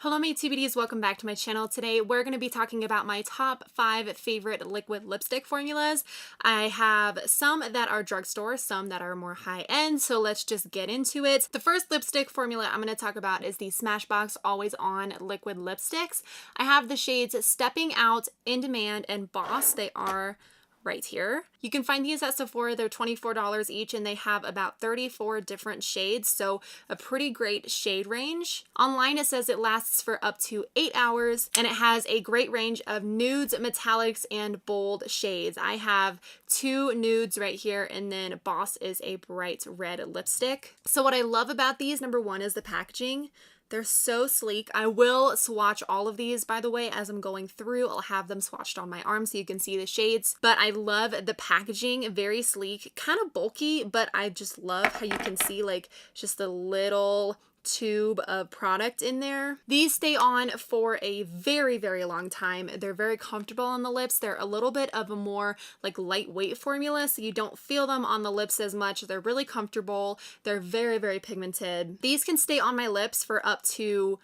Hello my TBDs, welcome back to my channel. Today we're going to be talking about my top 5 favorite liquid lipstick formulas. I have some that are drugstore, some that are more high-end, so let's just get into it. The first lipstick formula I'm going to talk about is the Smashbox Always On Liquid Lipsticks. I have the shades Stepping Out, In Demand, and Bawse. They are right here. You can find these at Sephora. They're $24 each and they have about 34 different shades, so a pretty great shade range. Online it says it lasts for up to 8 hours and it has a great range of nudes, metallics, and bold shades. I have 2 nudes right here and then Bawse is a bright red lipstick. So what I love about these, number one, is the packaging. They're so sleek. I will swatch all of these, by the way, as I'm going through. I'll have them swatched on my arm so you can see the shades. But I love the packaging, very sleek, kind of bulky, but I just love how you can see like just a little tube of product in there. These stay on for a very, very long time. They're very comfortable on the lips. They're a little bit of a more like lightweight formula, so you don't feel them on the lips as much. They're really comfortable. They're very, very pigmented. These can stay on my lips for up to,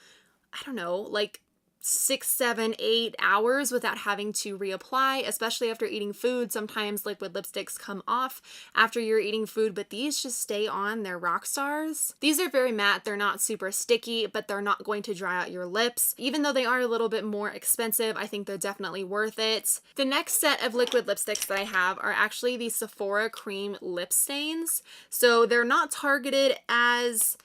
I don't know, like 6, 7, 8 hours without having to reapply, especially after eating food. Sometimes liquid lipsticks come off after you're eating food, but these just stay on. They're rock stars. These are very matte. They're not super sticky, but they're not going to dry out your lips. Even though they are a little bit more expensive, I think they're definitely worth it. The next set of liquid lipsticks that I have are actually the Sephora Cream Lip Stains. So they're not targeted as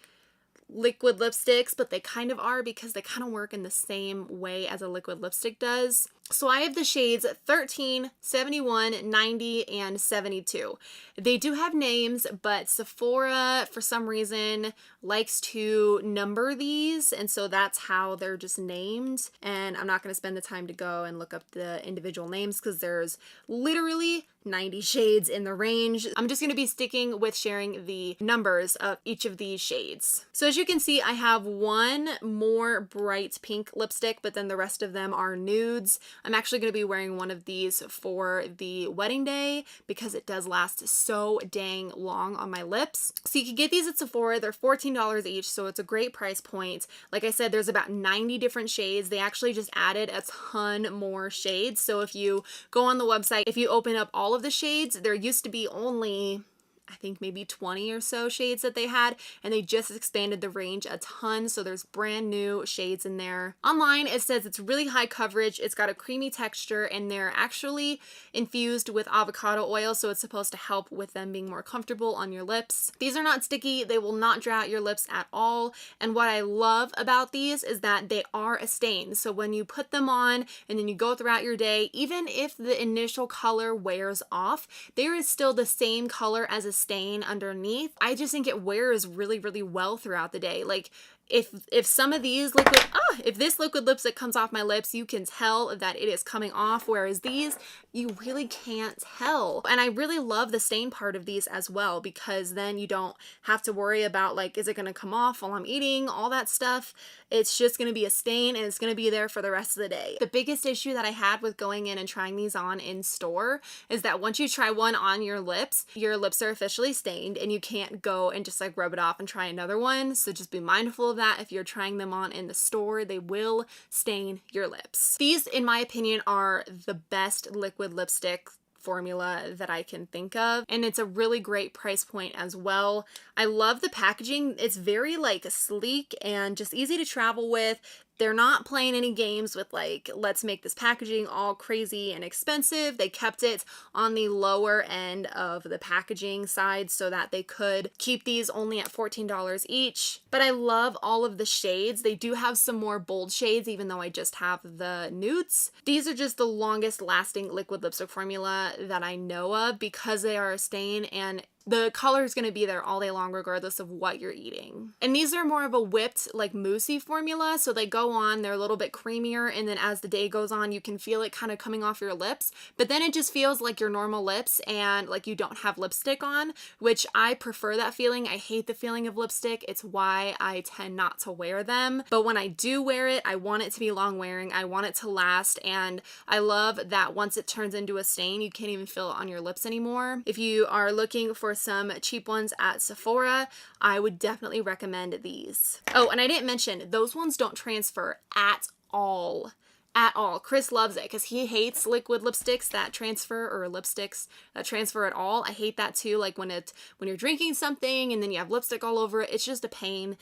liquid lipsticks, but they kind of are because they kind of work in the same way as a liquid lipstick does. So I have the shades 13, 71, 90, and 72. They do have names, but Sephora, for some reason, likes to number these, and so that's how they're just named. And I'm not going to spend the time to go and look up the individual names because there's literally 90 shades in the range. I'm just going to be sticking with sharing the numbers of each of these shades. So as you can see, I have one more bright pink lipstick, but then the rest of them are nudes. I'm actually going to be wearing one of these for the wedding day because it does last so dang long on my lips. So you can get these at Sephora. They're $14 each, so it's a great price point. Like I said, there's about 90 different shades. They actually just added a ton more shades. So if you go on the website, if you open up all of the shades, there used to be only, I think maybe 20 or so shades that they had, and they just expanded the range a ton, so there's brand new shades in there. Online it says it's really high coverage, it's got a creamy texture, and they're actually infused with avocado oil, so it's supposed to help with them being more comfortable on your lips. These are not sticky, they will not dry out your lips at all, and what I love about these is that they are a stain, so when you put them on and then you go throughout your day, even if the initial color wears off, there is still the same color as a stain underneath. I just think it wears really, really well throughout the day. Like if some of these liquid, if this liquid lipstick comes off my lips, you can tell that it is coming off, whereas these, you really can't tell. And I really love the stain part of these as well, because then you don't have to worry about like, is it going to come off while I'm eating, all that stuff. It's just going to be a stain and it's going to be there for the rest of the day. The biggest issue that I had with going in and trying these on in store is that once you try one on your lips are officially stained and you can't go and just like rub it off and try another one. So just be mindful of that. If you're trying them on in the store, they will stain your lips. These, in my opinion, are the best liquid lipstick formula that I can think of, and it's a really great price point as well. I love the packaging. It's very like sleek and just easy to travel with. They're not playing any games with like, let's make this packaging all crazy and expensive. They kept it on the lower end of the packaging side so that they could keep these only at $14 each. But I love all of the shades. They do have some more bold shades, even though I just have the nudes. These are just the longest lasting liquid lipstick formula that I know of because they are a stain, and the color is going to be there all day long regardless of what you're eating. And these are more of a whipped, like moussey formula, so they go on, they're a little bit creamier, and then as the day goes on you can feel it kind of coming off your lips, but then it just feels like your normal lips and like you don't have lipstick on, which I prefer that feeling. I hate the feeling of lipstick. It's why I tend not to wear them, but when I do wear it, I want it to be long wearing. I want it to last, and I love that once it turns into a stain, you can't even feel it on your lips anymore. If you are looking for some cheap ones at Sephora. I would definitely recommend these. Oh, and I didn't mention, those ones don't transfer at all. At all. Chris loves it because he hates liquid lipsticks that transfer, or lipsticks that transfer at all. I hate that too. Like when you're drinking something and then you have lipstick all over it, it's just a pain.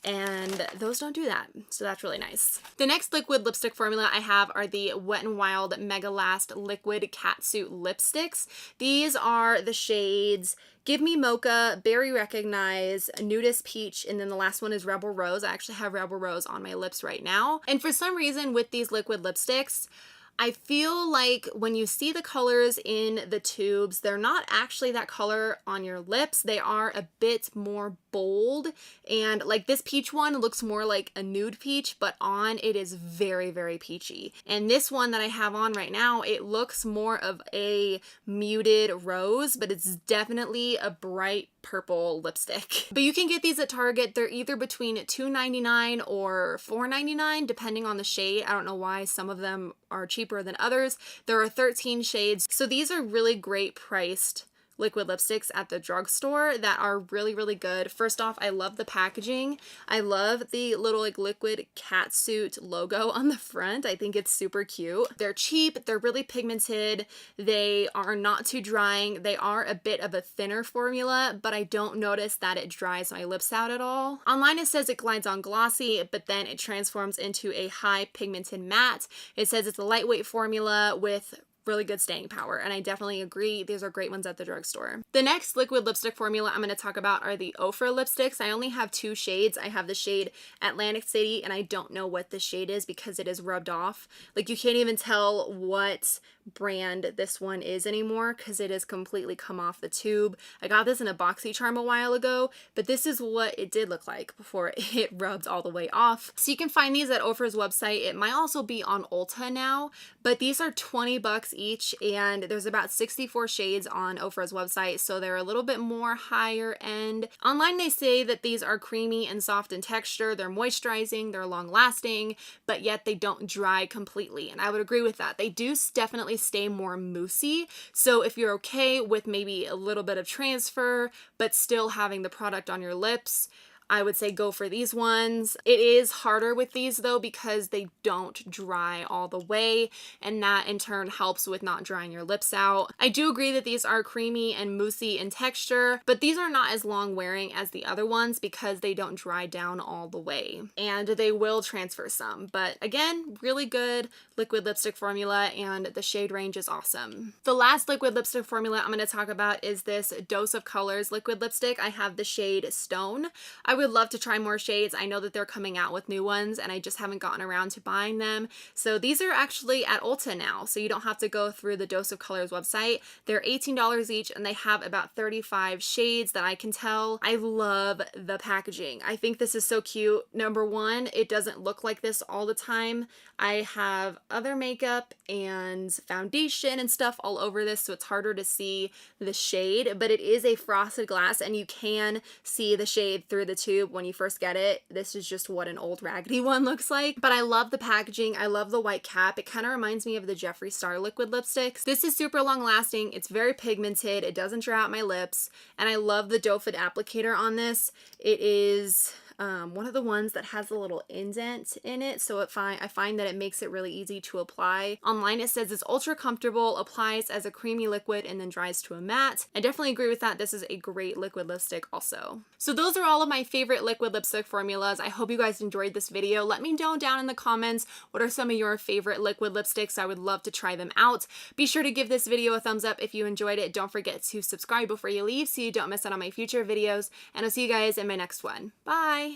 And those don't do that, so that's really nice. The next liquid lipstick formula I have are the Wet n Wild MegaLast Liquid Catsuit lipsticks. These are the shades Give Me Mocha, Berry Recognize, Nudist Peach, and then the last one is Rebel Rose. I actually have Rebel Rose on my lips right now. And for some reason with these liquid lipsticks, I feel like when you see the colors in the tubes, they're not actually that color on your lips. They are a bit more bold, and like this peach one looks more like a nude peach, but on it is very, very peachy. And this one that I have on right now, it looks more of a muted rose, but it's definitely a bright purple lipstick. But you can get these at Target. They're either between $2.99 or $4.99 depending on the shade. I don't know why some of them are cheaper than others. There are 13 shades. So these are really great priced liquid lipsticks at the drugstore that are really, really good. First off, I love the packaging. I love the little like liquid catsuit logo on the front. I think it's super cute. They're cheap. They're really pigmented. They are not too drying. They are a bit of a thinner formula, but I don't notice that it dries my lips out at all. Online it says it glides on glossy, but then it transforms into a high pigmented matte. It says it's a lightweight formula with really good staying power, and I definitely agree. These are great ones at the drugstore. The next liquid lipstick formula I'm going to talk about are the Ofra lipsticks. I only have two shades. I have the shade Atlantic City, and I don't know what this shade is because it is rubbed off. Like you can't even tell what brand this one is anymore because it has completely come off the tube. I got this in a BoxyCharm a while ago, but this is what it did look like before it rubbed all the way off. So you can find these at Ofra's website. It might also be on Ulta now, but these are 20 bucks each, and there's about 64 shades on Ofra's website, so they're a little bit more higher end. Online they say that these are creamy and soft in texture, they're moisturizing, they're long lasting, but yet they don't dry completely, and I would agree with that. They do definitely stay more moussey, so if you're okay with maybe a little bit of transfer but still having the product on your lips, I would say go for these ones. It is harder with these though because they don't dry all the way, and that in turn helps with not drying your lips out. I do agree that these are creamy and moussey in texture, but these are not as long wearing as the other ones because they don't dry down all the way, and they will transfer some. But again, really good liquid lipstick formula, and the shade range is awesome. The last liquid lipstick formula I'm going to talk about is this Dose of Colors liquid lipstick. I have the shade Stone. I would love to try more shades. I know that they're coming out with new ones and I just haven't gotten around to buying them. So these are actually at Ulta now, so you don't have to go through the Dose of Colors website. They're $18 each and they have about 35 shades that I can tell. I love the packaging. I think this is so cute. Number one, it doesn't look like this all the time. I have other makeup and foundation and stuff all over this, so it's harder to see the shade, but it is a frosted glass and you can see the shade through the tube when you first get it. This is just what an old raggedy one looks like, but I love the packaging. I love the white cap. It kind of reminds me of the Jeffree Star liquid lipsticks. This is super long lasting. It's very pigmented. It doesn't dry out my lips, and I love the doe foot applicator on this. It is one of the ones that has a little indent in it, so I find that it makes it really easy to apply. Online it says it's ultra comfortable, applies as a creamy liquid, and then dries to a matte. I definitely agree with that. This is a great liquid lipstick also. So those are all of my favorite liquid lipstick formulas. I hope you guys enjoyed this video. Let me know down in the comments what are some of your favorite liquid lipsticks. I would love to try them out. Be sure to give this video a thumbs up if you enjoyed it. Don't forget to subscribe before you leave so you don't miss out on my future videos, and I'll see you guys in my next one. Bye!